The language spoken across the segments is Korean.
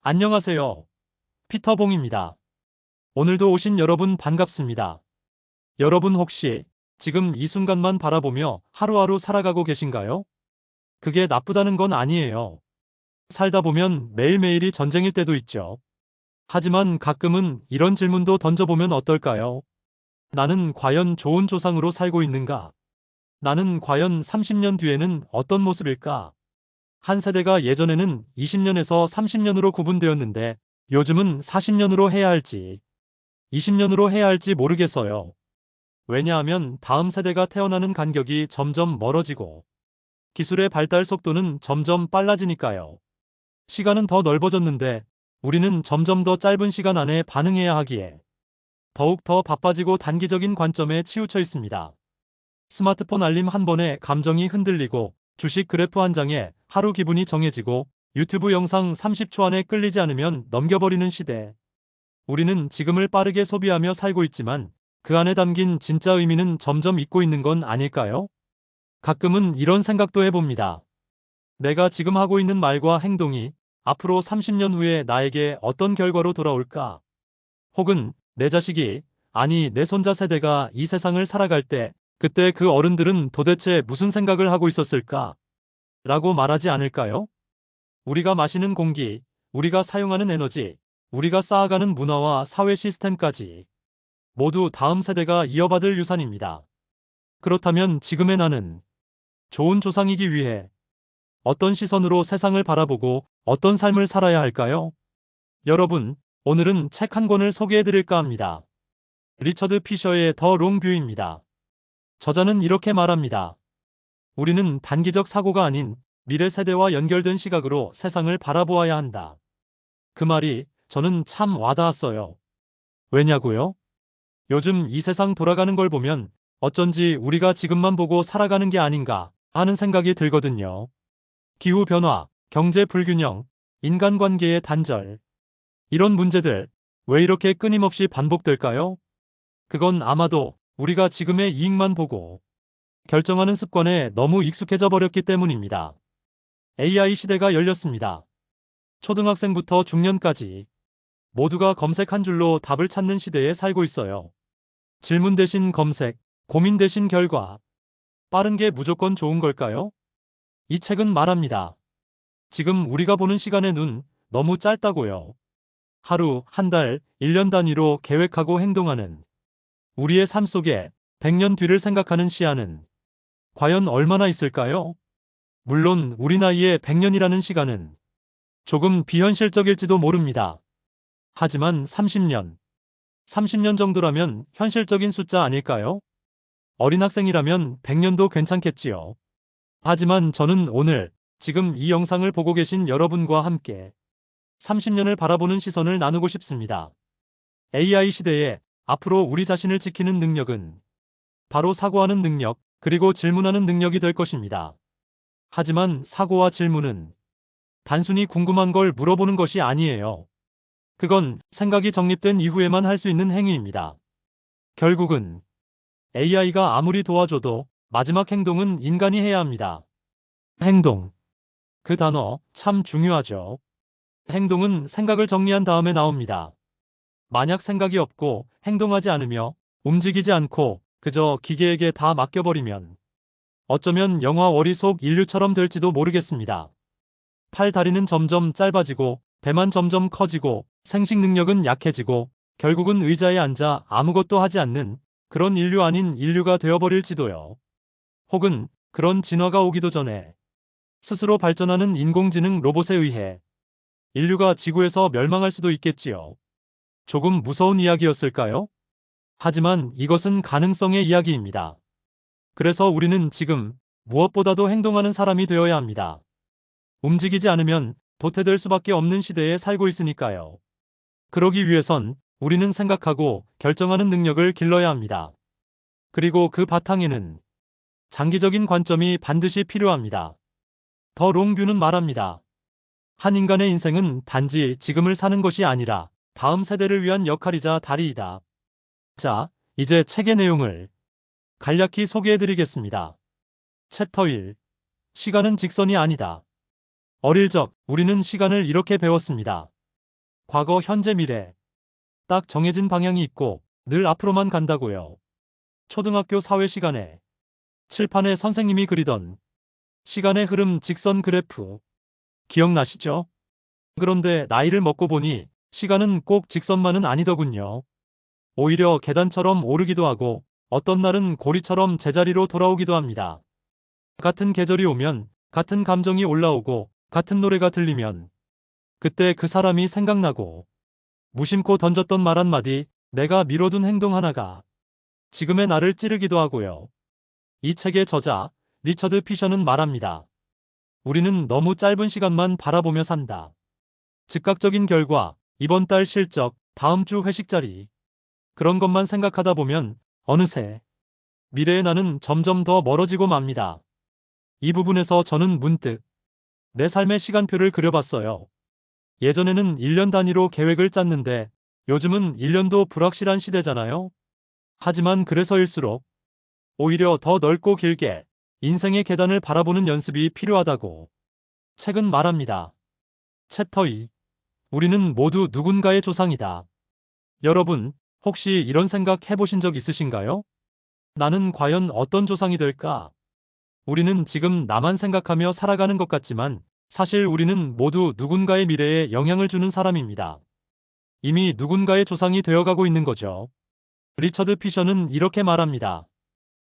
안녕하세요. 피터봉입니다. 오늘도 오신 여러분 반갑습니다. 여러분 혹시 지금 이 순간만 바라보며 하루하루 살아가고 계신가요? 그게 나쁘다는 건 아니에요. 살다 보면 매일매일이 전쟁일 때도 있죠. 하지만 가끔은 이런 질문도 던져보면 어떨까요? 나는 과연 좋은 조상으로 살고 있는가? 나는 과연 30년 뒤에는 어떤 모습일까? 한 세대가 예전에는 20년에서 30년으로 구분되었는데 요즘은 40년으로 해야 할지 20년으로 해야 할지 모르겠어요. 왜냐하면 다음 세대가 태어나는 간격이 점점 멀어지고 기술의 발달 속도는 점점 빨라지니까요. 시간은 더 넓어졌는데 우리는 점점 더 짧은 시간 안에 반응해야 하기에 더욱 더 바빠지고 단기적인 관점에 치우쳐 있습니다. 스마트폰 알림 한 번에 감정이 흔들리고 주식 그래프 한 장에 하루 기분이 정해지고 유튜브 영상 30초 안에 끌리지 않으면 넘겨버리는 시대. 우리는 지금을 빠르게 소비하며 살고 있지만 그 안에 담긴 진짜 의미는 점점 잊고 있는 건 아닐까요? 가끔은 이런 생각도 해봅니다. 내가 지금 하고 있는 말과 행동이 앞으로 30년 후에 나에게 어떤 결과로 돌아올까? 혹은 내 자식이, 아니 내 손자 세대가 이 세상을 살아갈 때 그때 그 어른들은 도대체 무슨 생각을 하고 있었을까? 라고 말하지 않을까요? 우리가 마시는 공기, 우리가 사용하는 에너지, 우리가 쌓아가는 문화와 사회 시스템까지 모두 다음 세대가 이어받을 유산입니다. 그렇다면 지금의 나는 좋은 조상이기 위해 어떤 시선으로 세상을 바라보고 어떤 삶을 살아야 할까요? 여러분, 오늘은 책 한 권을 소개해 드릴까 합니다. 리처드 피셔의 더 롱뷰입니다. 저자는 이렇게 말합니다. 우리는 단기적 사고가 아닌 미래 세대와 연결된 시각으로 세상을 바라보아야 한다. 그 말이 저는 참 와닿았어요. 왜냐고요? 요즘 이 세상 돌아가는 걸 보면 어쩐지 우리가 지금만 보고 살아가는 게 아닌가 하는 생각이 들거든요. 기후변화, 경제 불균형, 인간관계의 단절. 이런 문제들 왜 이렇게 끊임없이 반복될까요? 그건 아마도 우리가 지금의 이익만 보고 결정하는 습관에 너무 익숙해져 버렸기 때문입니다. AI 시대가 열렸습니다. 초등학생부터 중년까지 모두가 검색 한 줄로 답을 찾는 시대에 살고 있어요. 질문 대신 검색, 고민 대신 결과. 빠른 게 무조건 좋은 걸까요? 이 책은 말합니다. 지금 우리가 보는 시간의 눈 너무 짧다고요. 하루, 한 달, 1년 단위로 계획하고 행동하는 우리의 삶 속에 100년 뒤를 생각하는 시야는 과연 얼마나 있을까요? 물론 우리 나이에 100년이라는 시간은 조금 비현실적일지도 모릅니다. 하지만 30년 정도라면 현실적인 숫자 아닐까요? 어린 학생이라면 100년도 괜찮겠지요. 하지만 저는 오늘 지금 이 영상을 보고 계신 여러분과 함께 30년을 바라보는 시선을 나누고 싶습니다. AI 시대에 앞으로 우리 자신을 지키는 능력은 바로 사고하는 능력, 그리고 질문하는 능력이 될 것입니다. 하지만 사고와 질문은 단순히 궁금한 걸 물어보는 것이 아니에요. 그건 생각이 정립된 이후에만 할 수 있는 행위입니다. 결국은 AI가 아무리 도와줘도 마지막 행동은 인간이 해야 합니다. 행동. 그 단어 참 중요하죠. 행동은 생각을 정리한 다음에 나옵니다. 만약 생각이 없고 행동하지 않으며 움직이지 않고 그저 기계에게 다 맡겨버리면 어쩌면 영화 월이 속 인류처럼 될지도 모르겠습니다. 팔 다리는 점점 짧아지고 배만 점점 커지고 생식 능력은 약해지고 결국은 의자에 앉아 아무것도 하지 않는 그런 인류 아닌 인류가 되어버릴지도요. 혹은 그런 진화가 오기도 전에 스스로 발전하는 인공지능 로봇에 의해 인류가 지구에서 멸망할 수도 있겠지요. 조금 무서운 이야기였을까요? 하지만 이것은 가능성의 이야기입니다. 그래서 우리는 지금 무엇보다도 행동하는 사람이 되어야 합니다. 움직이지 않으면 도태될 수밖에 없는 시대에 살고 있으니까요. 그러기 위해선 우리는 생각하고 결정하는 능력을 길러야 합니다. 그리고 그 바탕에는 장기적인 관점이 반드시 필요합니다. 더 롱뷰는 말합니다. 한 인간의 인생은 단지 지금을 사는 것이 아니라 다음 세대를 위한 역할이자 다리이다. 자, 이제 책의 내용을 간략히 소개해드리겠습니다. 챕터 1. 시간은 직선이 아니다. 어릴 적 우리는 시간을 이렇게 배웠습니다. 과거, 현재, 미래. 딱 정해진 방향이 있고 늘 앞으로만 간다고요. 초등학교 사회 시간에 칠판에 선생님이 그리던 시간의 흐름 직선 그래프 기억나시죠? 그런데 나이를 먹고 보니 시간은 꼭 직선만은 아니더군요. 오히려 계단처럼 오르기도 하고 어떤 날은 고리처럼 제자리로 돌아오기도 합니다. 같은 계절이 오면 같은 감정이 올라오고 같은 노래가 들리면 그때 그 사람이 생각나고 무심코 던졌던 말 한마디, 내가 미뤄둔 행동 하나가 지금의 나를 찌르기도 하고요. 이 책의 저자 리처드 피셔는 말합니다. 우리는 너무 짧은 시간만 바라보며 산다. 즉각적인 결과, 이번 달 실적, 다음 주 회식 자리. 그런 것만 생각하다 보면 어느새 미래의 나는 점점 더 멀어지고 맙니다. 이 부분에서 저는 문득 내 삶의 시간표를 그려봤어요. 예전에는 1년 단위로 계획을 짰는데 요즘은 1년도 불확실한 시대잖아요. 하지만 그래서일수록 오히려 더 넓고 길게 인생의 계단을 바라보는 연습이 필요하다고 책은 말합니다. 챕터 2. 우리는 모두 누군가의 조상이다. 여러분, 혹시 이런 생각 해보신 적 있으신가요? 나는 과연 어떤 조상이 될까? 우리는 지금 나만 생각하며 살아가는 것 같지만 사실 우리는 모두 누군가의 미래에 영향을 주는 사람입니다. 이미 누군가의 조상이 되어가고 있는 거죠. 리처드 피셔는 이렇게 말합니다.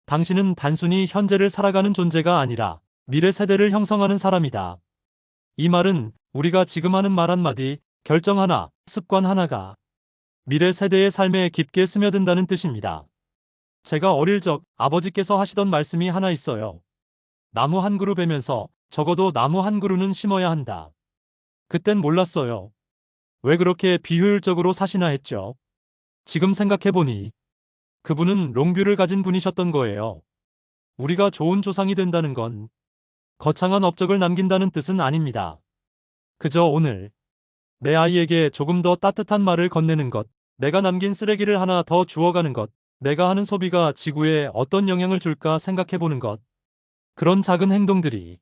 당신은 단순히 현재를 살아가는 존재가 아니라 미래 세대를 형성하는 사람이다. 이 말은 우리가 지금 하는 말 한마디, 결정 하나, 습관 하나가 미래 세대의 삶에 깊게 스며든다는 뜻입니다. 제가 어릴 적 아버지께서 하시던 말씀이 하나 있어요. 나무 한 그루 베면서 적어도 나무 한 그루는 심어야 한다. 그땐 몰랐어요. 왜 그렇게 비효율적으로 사시나 했죠. 지금 생각해보니 그분은 롱뷰를 가진 분이셨던 거예요. 우리가 좋은 조상이 된다는 건 거창한 업적을 남긴다는 뜻은 아닙니다. 그저 오늘 내 아이에게 조금 더 따뜻한 말을 건네는 것, 내가 남긴 쓰레기를 하나 더 주워가는 것, 내가 하는 소비가 지구에 어떤 영향을 줄까 생각해보는 것. 그런 작은 행동들이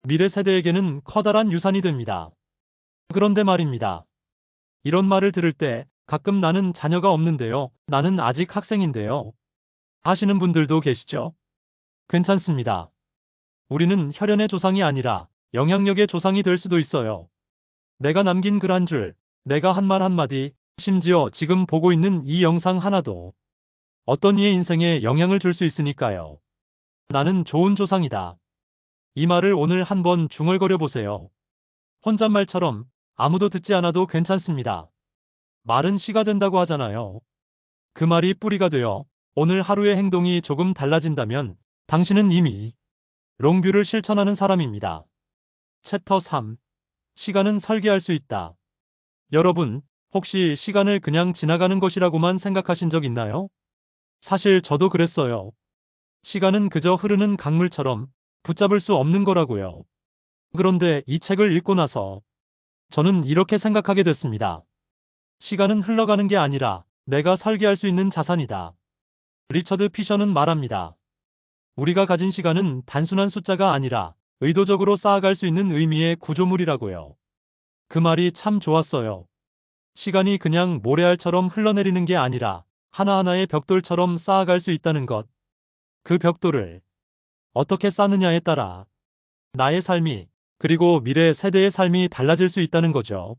미래 세대에게는 커다란 유산이 됩니다. 그런데 말입니다. 이런 말을 들을 때 가끔 나는 자녀가 없는데요. 나는 아직 학생인데요. 하시는 분들도 계시죠? 괜찮습니다. 우리는 혈연의 조상이 아니라 영향력의 조상이 될 수도 있어요. 내가 남긴 글 한 줄, 내가 한 말 한마디, 심지어 지금 보고 있는 이 영상 하나도 어떤 이의 인생에 영향을 줄 수 있으니까요. 나는 좋은 조상이다. 이 말을 오늘 한번 중얼거려 보세요. 혼잣말처럼 아무도 듣지 않아도 괜찮습니다. 말은 씨가 된다고 하잖아요. 그 말이 뿌리가 되어 오늘 하루의 행동이 조금 달라진다면 당신은 이미 롱뷰를 실천하는 사람입니다. 챕터 3. 시간은 설계할 수 있다. 여러분, 혹시 시간을 그냥 지나가는 것이라고만 생각하신 적 있나요? 사실 저도 그랬어요. 시간은 그저 흐르는 강물처럼 붙잡을 수 없는 거라고요. 그런데 이 책을 읽고 나서 저는 이렇게 생각하게 됐습니다. 시간은 흘러가는 게 아니라 내가 설계할 수 있는 자산이다. 리처드 피셔는 말합니다. 우리가 가진 시간은 단순한 숫자가 아니라 의도적으로 쌓아갈 수 있는 의미의 구조물이라고요. 그 말이 참 좋았어요. 시간이 그냥 모래알처럼 흘러내리는 게 아니라 하나하나의 벽돌처럼 쌓아갈 수 있다는 것. 그 벽돌을 어떻게 쌓느냐에 따라 나의 삶이 그리고 미래 세대의 삶이 달라질 수 있다는 거죠.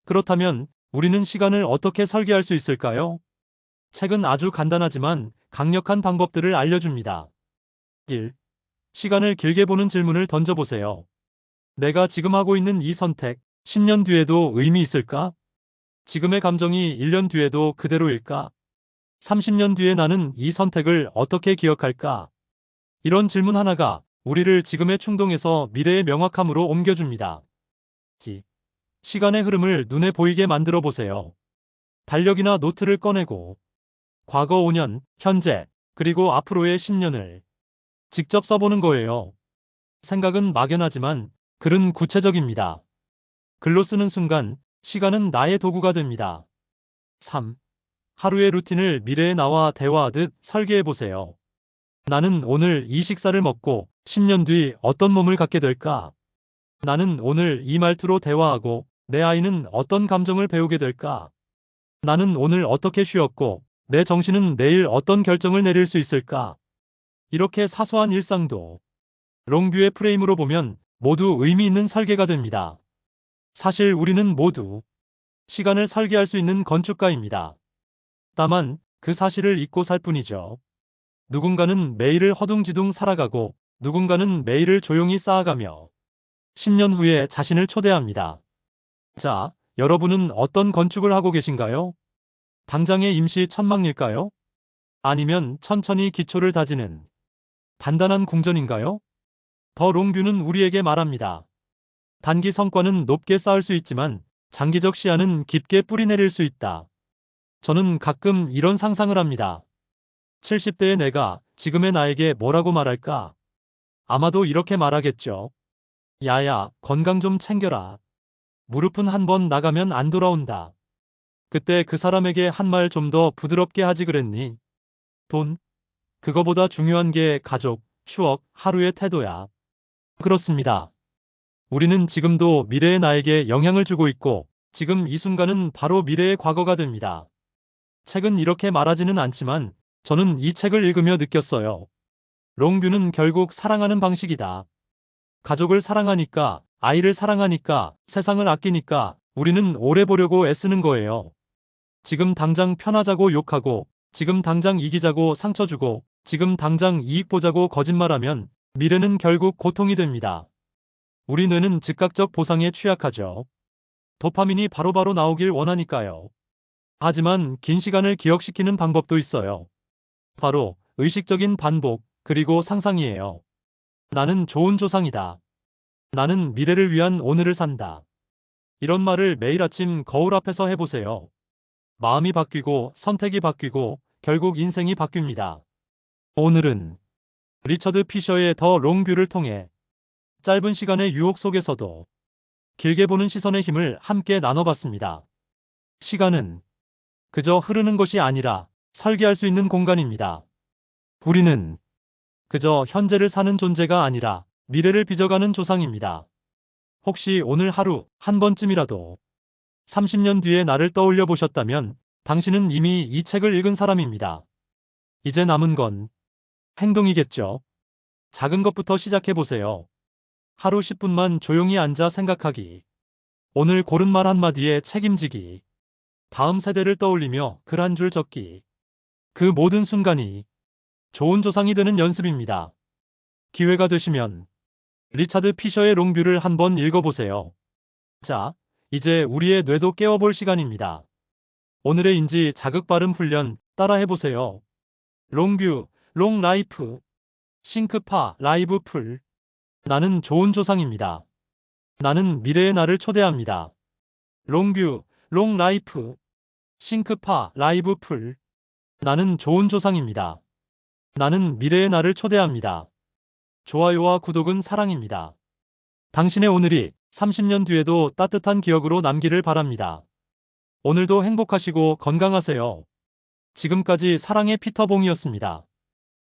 그렇다면 우리는 시간을 어떻게 설계할 수 있을까요? 책은 아주 간단하지만 강력한 방법들을 알려줍니다. 1. 시간을 길게 보는 질문을 던져보세요. 내가 지금 하고 있는 이 선택, 10년 뒤에도 의미 있을까? 지금의 감정이 1년 뒤에도 그대로일까? 30년 뒤에 나는 이 선택을 어떻게 기억할까? 이런 질문 하나가 우리를 지금의 충동에서 미래의 명확함으로 옮겨줍니다. 2. 시간의 흐름을 눈에 보이게 만들어 보세요. 달력이나 노트를 꺼내고 과거 5년, 현재, 그리고 앞으로의 10년을 직접 써보는 거예요. 생각은 막연하지만 글은 구체적입니다. 글로 쓰는 순간 시간은 나의 도구가 됩니다. 3. 하루의 루틴을 미래의 나와 대화하듯 설계해 보세요. 나는 오늘 이 식사를 먹고 10년 뒤 어떤 몸을 갖게 될까? 나는 오늘 이 말투로 대화하고 내 아이는 어떤 감정을 배우게 될까? 나는 오늘 어떻게 쉬었고, 내 정신은 내일 어떤 결정을 내릴 수 있을까? 이렇게 사소한 일상도 롱뷰의 프레임으로 보면 모두 의미 있는 설계가 됩니다. 사실 우리는 모두 시간을 설계할 수 있는 건축가입니다. 다만 그 사실을 잊고 살 뿐이죠. 누군가는 매일을 허둥지둥 살아가고 누군가는 매일을 조용히 쌓아가며 10년 후에 자신을 초대합니다. 자, 여러분은 어떤 건축을 하고 계신가요? 당장의 임시 천막일까요? 아니면 천천히 기초를 다지는 단단한 궁전인가요? 더 롱뷰는 우리에게 말합니다. 단기 성과는 높게 쌓을 수 있지만 장기적 시야는 깊게 뿌리내릴 수 있다. 저는 가끔 이런 상상을 합니다. 70대의 내가 지금의 나에게 뭐라고 말할까? 아마도 이렇게 말하겠죠. 야야, 건강 좀 챙겨라. 무릎은 한 번 나가면 안 돌아온다. 그때 그 사람에게 한 말 좀 더 부드럽게 하지 그랬니? 돈? 그거보다 중요한 게 가족, 추억, 하루의 태도야. 그렇습니다. 우리는 지금도 미래의 나에게 영향을 주고 있고, 지금 이 순간은 바로 미래의 과거가 됩니다. 책은 이렇게 말하지는 않지만, 저는 이 책을 읽으며 느꼈어요. 롱뷰는 결국 사랑하는 방식이다. 가족을 사랑하니까, 아이를 사랑하니까, 세상을 아끼니까, 우리는 오래 보려고 애쓰는 거예요. 지금 당장 편하자고 욕하고, 지금 당장 이기자고 상처 주고, 지금 당장 이익 보자고 거짓말하면 미래는 결국 고통이 됩니다. 우리 뇌는 즉각적 보상에 취약하죠. 도파민이 바로바로 나오길 원하니까요. 하지만 긴 시간을 기억시키는 방법도 있어요. 바로 의식적인 반복, 그리고 상상이에요. 나는 좋은 조상이다. 나는 미래를 위한 오늘을 산다. 이런 말을 매일 아침 거울 앞에서 해보세요. 마음이 바뀌고 선택이 바뀌고 결국 인생이 바뀝니다. 오늘은 리처드 피셔의 더 롱뷰를 통해 짧은 시간의 유혹 속에서도 길게 보는 시선의 힘을 함께 나눠봤습니다. 시간은 그저 흐르는 것이 아니라 설계할 수 있는 공간입니다. 우리는 그저 현재를 사는 존재가 아니라 미래를 빚어가는 조상입니다. 혹시 오늘 하루 한 번쯤이라도 30년 뒤의 나를 떠올려 보셨다면 당신은 이미 이 책을 읽은 사람입니다. 이제 남은 건 행동이겠죠. 작은 것부터 시작해 보세요. 하루 10분만 조용히 앉아 생각하기. 오늘 고른 말 한마디에 책임지기. 다음 세대를 떠올리며 글 한 줄 적기. 그 모든 순간이 좋은 조상이 되는 연습입니다. 기회가 되시면 리차드 피셔의 롱뷰를 한번 읽어보세요. 자, 이제 우리의 뇌도 깨워볼 시간입니다. 오늘의 인지 자극 발음 훈련 따라해보세요. 롱뷰, 롱라이프, 싱크파, 라이브 풀. 나는 좋은 조상입니다. 나는 미래의 나를 초대합니다. 롱뷰, 롱라이프, 싱크파, 라이브 풀. 나는 좋은 조상입니다. 나는 미래의 나를 초대합니다. 좋아요와 구독은 사랑입니다. 당신의 오늘이 30년 뒤에도 따뜻한 기억으로 남기를 바랍니다. 오늘도 행복하시고 건강하세요. 지금까지 사랑의 피터봉이었습니다.